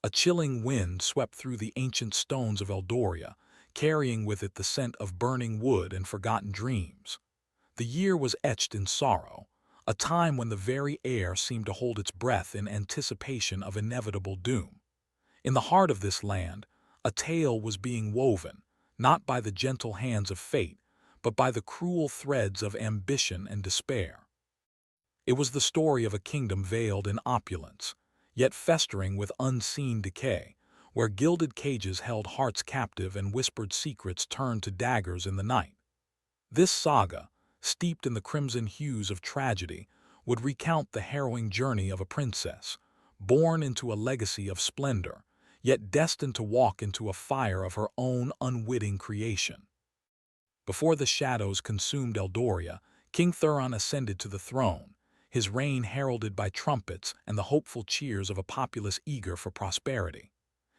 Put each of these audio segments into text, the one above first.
A chilling wind swept through the ancient stones of Eldoria, carrying with it the scent of burning wood and forgotten dreams. The year was etched in sorrow, a time when the very air seemed to hold its breath in anticipation of inevitable doom. In the heart of this land, a tale was being woven, not by the gentle hands of fate, but by the cruel threads of ambition and despair. It was the story of a kingdom veiled in opulence, yet festering with unseen decay, where gilded cages held hearts captive and whispered secrets turned to daggers in the night. This saga, steeped in the crimson hues of tragedy, would recount the harrowing journey of a princess, born into a legacy of splendor, yet destined to walk into a fire of her own unwitting creation. Before the shadows consumed Eldoria, King Thuron ascended to the throne, his reign heralded by trumpets and the hopeful cheers of a populace eager for prosperity.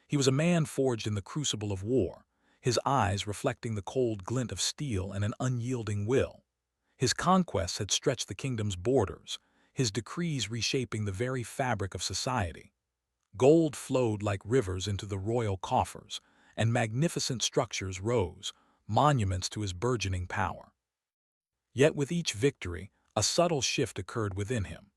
He was a man forged in the crucible of war, his eyes reflecting the cold glint of steel and an unyielding will. His conquests had stretched the kingdom's borders, his decrees reshaping the very fabric of society. Gold flowed like rivers into the royal coffers, and magnificent structures rose, monuments to his burgeoning power. Yet with each victory, a subtle shift occurred within him.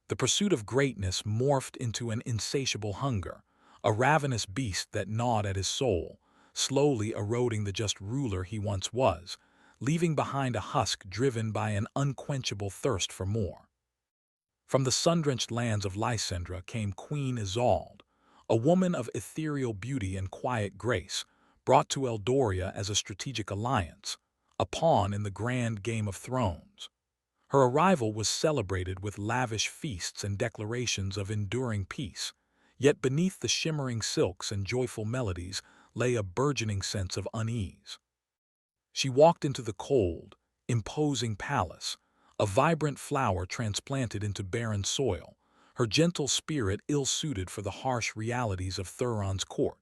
The pursuit of greatness morphed into an insatiable hunger, a ravenous beast that gnawed at his soul, slowly eroding the just ruler he once was, leaving behind a husk driven by an unquenchable thirst for more. From the sun-drenched lands of Lysandra came Queen Isolde, a woman of ethereal beauty and quiet grace, brought to Eldoria as a strategic alliance, a pawn in the grand Game of Thrones. Her arrival was celebrated with lavish feasts and declarations of enduring peace, yet beneath the shimmering silks and joyful melodies lay a burgeoning sense of unease. She walked into the cold, imposing palace, a vibrant flower transplanted into barren soil, her gentle spirit ill-suited for the harsh realities of Thuron's court.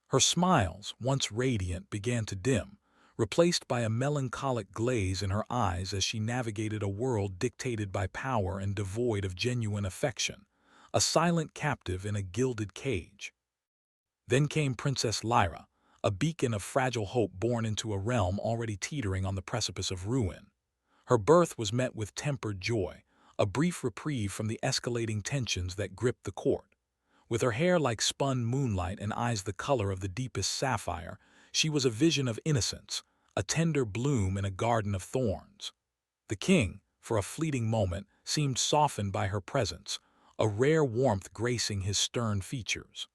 Her smiles, once radiant, began to dim, replaced by a melancholic glaze in her eyes as she navigated a world dictated by power and devoid of genuine affection, a silent captive in a gilded cage. Then came Princess Lyra, a beacon of fragile hope born into a realm already teetering on the precipice of ruin. Her birth was met with tempered joy, a brief reprieve from the escalating tensions that gripped the court. With her hair like spun moonlight and eyes the color of the deepest sapphire, she was a vision of innocence, a tender bloom in a garden of thorns. The king, for a fleeting moment, seemed softened by her presence, a rare warmth gracing his stern features.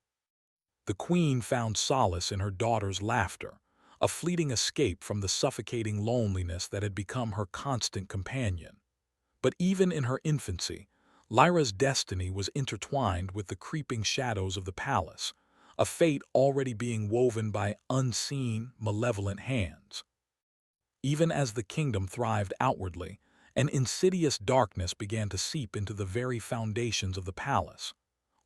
The queen found solace in her daughter's laughter, a fleeting escape from the suffocating loneliness that had become her constant companion. But even in her infancy, Lyra's destiny was intertwined with the creeping shadows of the palace, a fate already being woven by unseen, malevolent hands. Even as the kingdom thrived outwardly, an insidious darkness began to seep into the very foundations of the palace.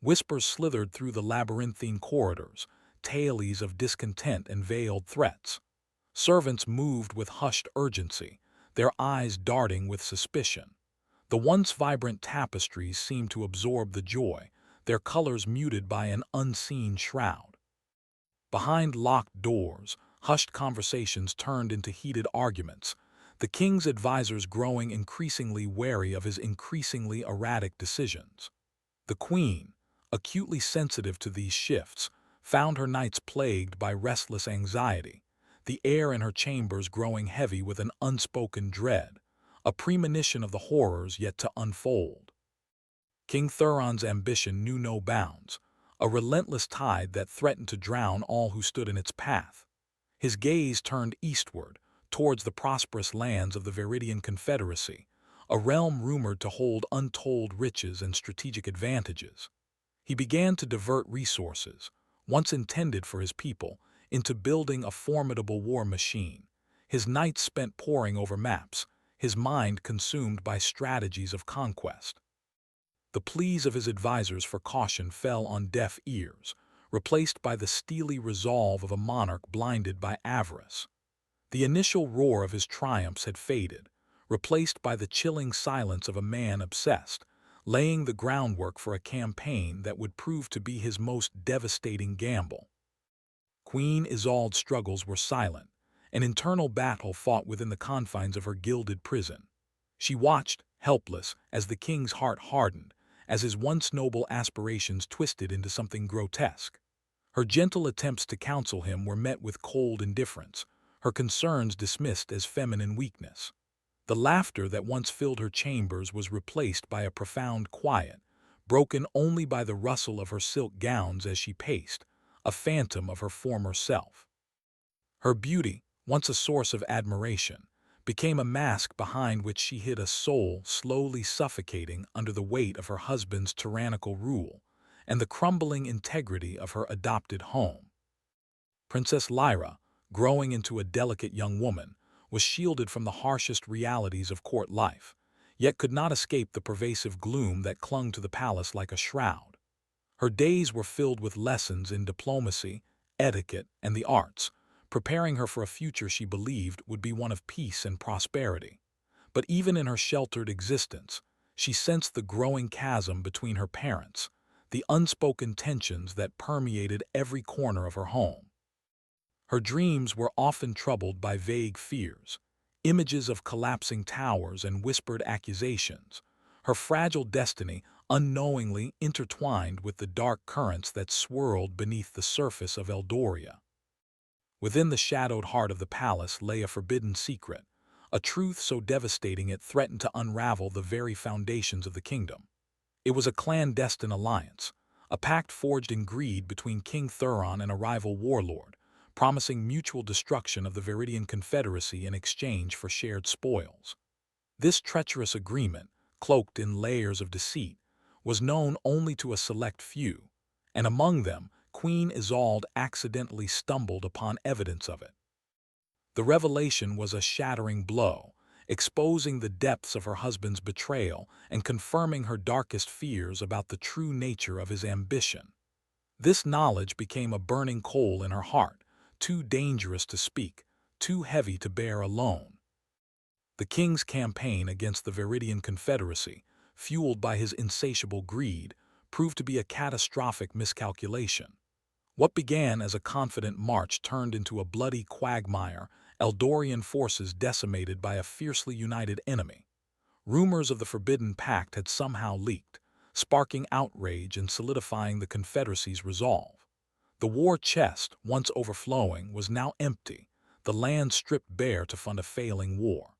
Whispers slithered through the labyrinthine corridors, tales of discontent and veiled threats. Servants moved with hushed urgency, their eyes darting with suspicion. The once vibrant tapestries seemed to absorb the joy, their colors muted by an unseen shroud. Behind locked doors, hushed conversations turned into heated arguments, the king's advisors growing increasingly wary of his increasingly erratic decisions. The queen, acutely sensitive to these shifts, found her nights plagued by restless anxiety, the air in her chambers growing heavy with an unspoken dread, a premonition of the horrors yet to unfold. King Thuron's ambition knew no bounds, a relentless tide that threatened to drown all who stood in its path. His gaze turned eastward, towards the prosperous lands of the Viridian Confederacy, a realm rumored to hold untold riches and strategic advantages. He began to divert resources, once intended for his people, into building a formidable war machine, his nights spent poring over maps, his mind consumed by strategies of conquest. The pleas of his advisors for caution fell on deaf ears, replaced by the steely resolve of a monarch blinded by avarice. The initial roar of his triumphs had faded, replaced by the chilling silence of a man obsessed, laying the groundwork for a campaign that would prove to be his most devastating gamble. Queen Isolde's struggles were silent, an internal battle fought within the confines of her gilded prison. She watched, helpless, as the king's heart hardened, as his once noble aspirations twisted into something grotesque. Her gentle attempts to counsel him were met with cold indifference, her concerns dismissed as feminine weakness. The laughter that once filled her chambers was replaced by a profound quiet, broken only by the rustle of her silk gowns as she paced, a phantom of her former self. Her beauty, once a source of admiration, became a mask behind which she hid a soul slowly suffocating under the weight of her husband's tyrannical rule and the crumbling integrity of her adopted home. Princess Lyra, growing into a delicate young woman, was shielded from the harshest realities of court life, yet could not escape the pervasive gloom that clung to the palace like a shroud. Her days were filled with lessons in diplomacy, etiquette, and the arts, preparing her for a future she believed would be one of peace and prosperity. But even in her sheltered existence, she sensed the growing chasm between her parents, the unspoken tensions that permeated every corner of her home. Her dreams were often troubled by vague fears, images of collapsing towers and whispered accusations, her fragile destiny unknowingly intertwined with the dark currents that swirled beneath the surface of Eldoria. Within the shadowed heart of the palace lay a forbidden secret, a truth so devastating it threatened to unravel the very foundations of the kingdom. It was a clandestine alliance, a pact forged in greed between King Thuron and a rival warlord, promising mutual destruction of the Viridian Confederacy in exchange for shared spoils. This treacherous agreement, cloaked in layers of deceit, was known only to a select few, and among them, Queen Isolde accidentally stumbled upon evidence of it. The revelation was a shattering blow, exposing the depths of her husband's betrayal and confirming her darkest fears about the true nature of his ambition. This knowledge became a burning coal in her heart, too dangerous to speak, too heavy to bear alone. The king's campaign against the Viridian Confederacy, fueled by his insatiable greed, proved to be a catastrophic miscalculation. What began as a confident march turned into a bloody quagmire, Eldorian forces decimated by a fiercely united enemy. Rumors of the Forbidden Pact had somehow leaked, sparking outrage and solidifying the Confederacy's resolve. The war chest, once overflowing, was now empty, the land stripped bare to fund a failing war.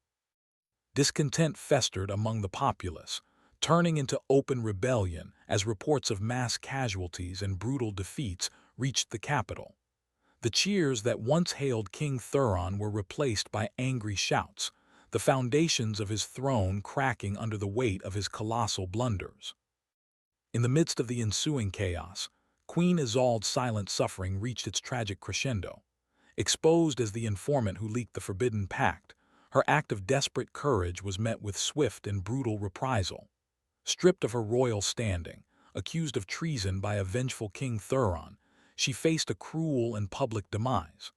Discontent festered among the populace, turning into open rebellion as reports of mass casualties and brutal defeats reached the capital. The cheers that once hailed King Thuron were replaced by angry shouts, the foundations of his throne cracking under the weight of his colossal blunders. In the midst of the ensuing chaos, Queen Isolde's silent suffering reached its tragic crescendo. Exposed as the informant who leaked the Forbidden Pact, her act of desperate courage was met with swift and brutal reprisal. Stripped of her royal standing, accused of treason by a vengeful King Thuron, she faced a cruel and public demise.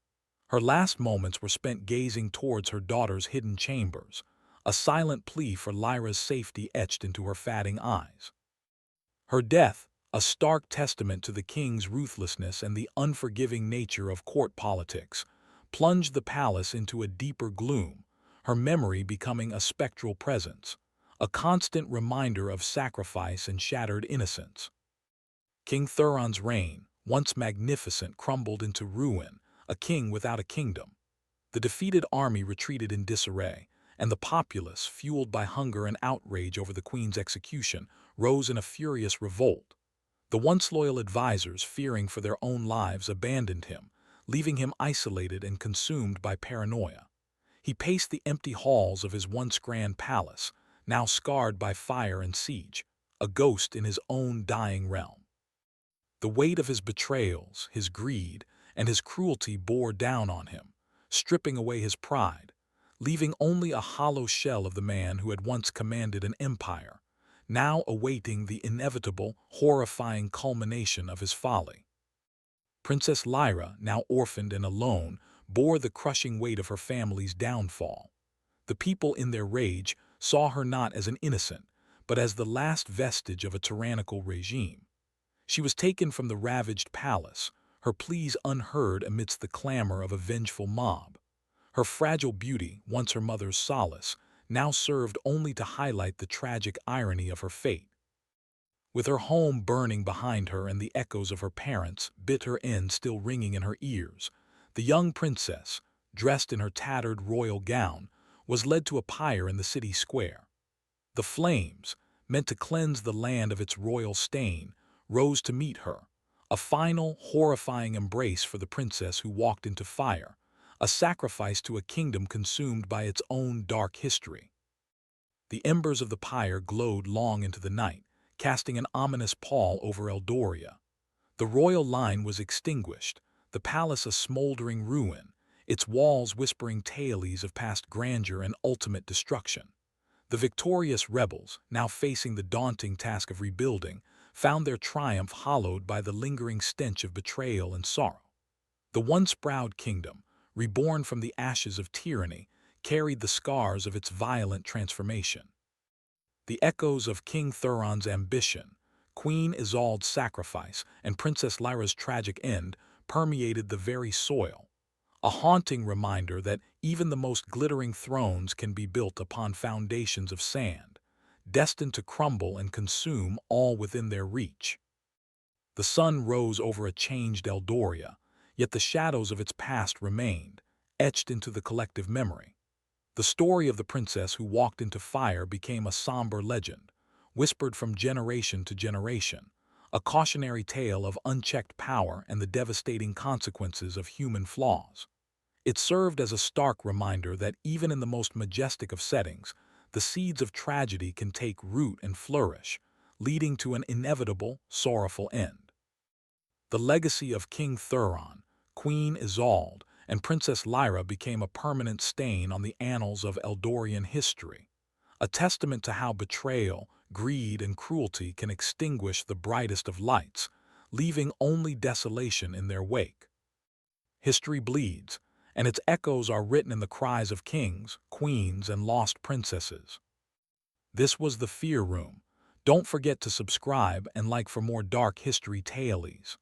Her last moments were spent gazing towards her daughter's hidden chambers, a silent plea for Lyra's safety etched into her fatting eyes. Her death, a stark testament to the king's ruthlessness and the unforgiving nature of court politics, plunged the palace into a deeper gloom, her memory becoming a spectral presence, a constant reminder of sacrifice and shattered innocence. King Thuron's reign, once magnificent, crumbled into ruin, a king without a kingdom. The defeated army retreated in disarray, and the populace, fueled by hunger and outrage over the queen's execution, rose in a furious revolt. The once loyal advisors, fearing for their own lives, abandoned him, leaving him isolated and consumed by paranoia. He paced the empty halls of his once grand palace, now scarred by fire and siege, a ghost in his own dying realm. The weight of his betrayals, his greed, and his cruelty bore down on him, stripping away his pride, leaving only a hollow shell of the man who had once commanded an empire, now awaiting the inevitable, horrifying culmination of his folly. Princess Lyra, now orphaned and alone, bore the crushing weight of her family's downfall. The people in their rage saw her not as an innocent, but as the last vestige of a tyrannical regime. She was taken from the ravaged palace, her pleas unheard amidst the clamor of a vengeful mob. Her fragile beauty, once her mother's solace, now served only to highlight the tragic irony of her fate. With her home burning behind her and the echoes of her parents' bitter end still ringing in her ears, the young princess, dressed in her tattered royal gown, was led to a pyre in the city square. The flames, meant to cleanse the land of its royal stain, rose to meet her, a final, horrifying embrace for the princess who walked into fire, a sacrifice to a kingdom consumed by its own dark history. The embers of the pyre glowed long into the night, casting an ominous pall over Eldoria. The royal line was extinguished, the palace a smoldering ruin, its walls whispering tales of past grandeur and ultimate destruction. The victorious rebels, now facing the daunting task of rebuilding, found their triumph hollowed by the lingering stench of betrayal and sorrow. The once proud kingdom, reborn from the ashes of tyranny, carried the scars of its violent transformation. The echoes of King Thuron's ambition, Queen Isolde's sacrifice, and Princess Lyra's tragic end permeated the very soil, a haunting reminder that even the most glittering thrones can be built upon foundations of sand, destined to crumble and consume all within their reach. The sun rose over a changed Eldoria, yet the shadows of its past remained, etched into the collective memory. The story of the princess who walked into fire became a somber legend, whispered from generation to generation, a cautionary tale of unchecked power and the devastating consequences of human flaws. It served as a stark reminder that even in the most majestic of settings, the seeds of tragedy can take root and flourish, leading to an inevitable, sorrowful end. The legacy of King Thuron, Queen Isolde, and Princess Lyra became a permanent stain on the annals of Eldorian history, a testament to how betrayal, greed, and cruelty can extinguish the brightest of lights, leaving only desolation in their wake. History bleeds, and its echoes are written in the cries of kings, queens, and lost princesses. This was the Fear Room. Don't forget to subscribe and like for more dark history tales.